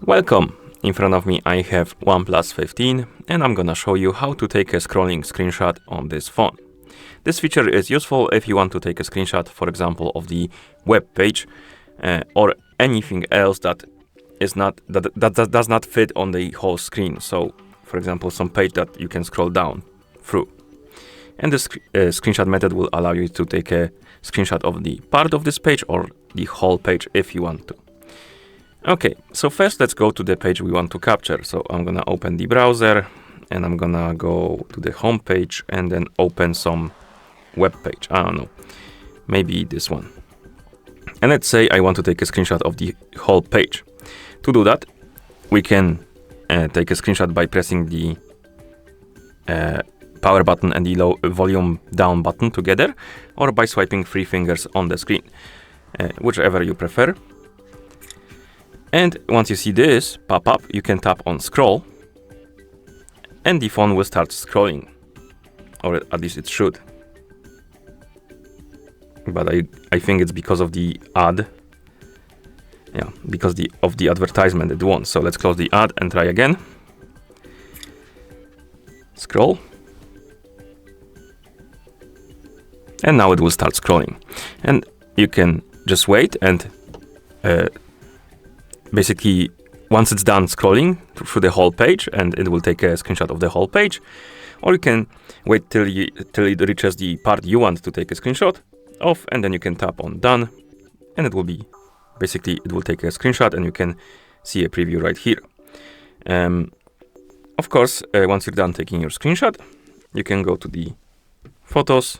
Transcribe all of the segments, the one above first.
Welcome! In front of me I have OnePlus 15 and I'm gonna show you how to take a scrolling screenshot on this phone. This feature is useful if you want to take a screenshot, for example, of the web page or anything else that does not fit on the whole screen. So, for example, some page that you can scroll down through. And this screenshot method will allow you to take a screenshot of the part of this page or the whole page if you want to. Okay, so first let's go to the page we want to capture. So I'm gonna open the browser and I'm gonna go to the home page and then open some web page. I don't know, maybe this one. And let's say I want to take a screenshot of the whole page. To do that, we can take a screenshot by pressing the power button and the volume down button together, or by swiping 3 fingers on the screen, whichever you prefer. And once you see this pop up, you can tap on scroll and the phone will start scrolling, or at least it should. But I think it's because of the ad. Yeah, because of the advertisement it won't. So let's close the ad and try again. Scroll. And now it will start scrolling. And you can just wait and basically, once it's done scrolling through the whole page, and it will take a screenshot of the whole page, or you can wait till it reaches the part you want to take a screenshot of, and then you can tap on done, and it will be basically it will take a screenshot, and you can see a preview right here. Of course, once you're done taking your screenshot, you can go to the photos,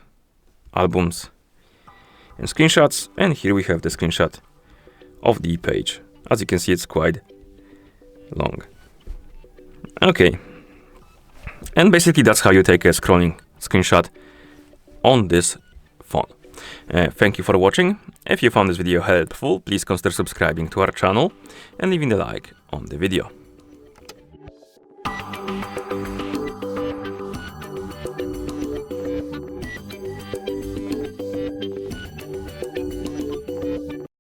albums, and screenshots, and here we have the screenshot of the page. As you can see, it's quite long. Okay. And basically that's how you take a scrolling screenshot on this phone. Thank you for watching. If you found this video helpful, please consider subscribing to our channel and leaving a like on the video.